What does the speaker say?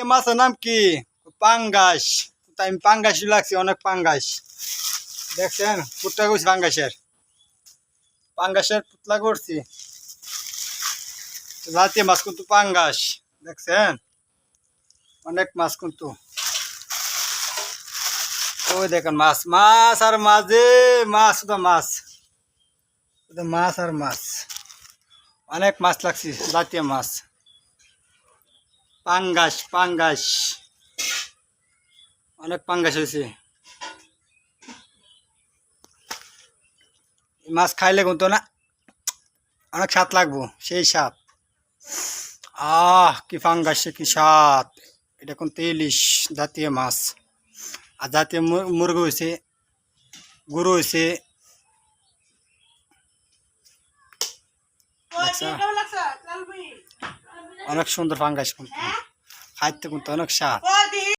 এ মাছের নাম কি? পাঙ্গাস। তাই আমি পাঙ্গাসই লাগছি, অনেক পাঙ্গাস দেখছেন। পুটলা করছি পাঙ্গাসের, পাঙ্গাসের পুতলা করছি। জাতীয় মাছ কিন্তু পাঙ্গাস, দেখছেন অনেক মাছ কিন্তু। ওই দেখেন মাছ, মাছ আর মাঝে মাছ, শুধু মাছ, শুধু মাছ আর মাছ, অনেক মাছ লাগছে। জাতীয় মাছ পাঙ্গাস, পাঙ্গাস অনেক পাঙ্গাস হয়েছে। মাছ খাইলে কিন্তু না অনেক স্বাদ লাগবো, সেই স্বাদ। কি পাঙ্গাসে কি স্বাদ। এটা কিন্তু ইলিশ জাতীয় মাছ। আর জাতীয় মুরগি হয়েছে, গরু হয়েছে, অনেক সুন্দর পাঙ্গাস কিন্তু, খাইতে কিন্তু অনেক স্বাদ।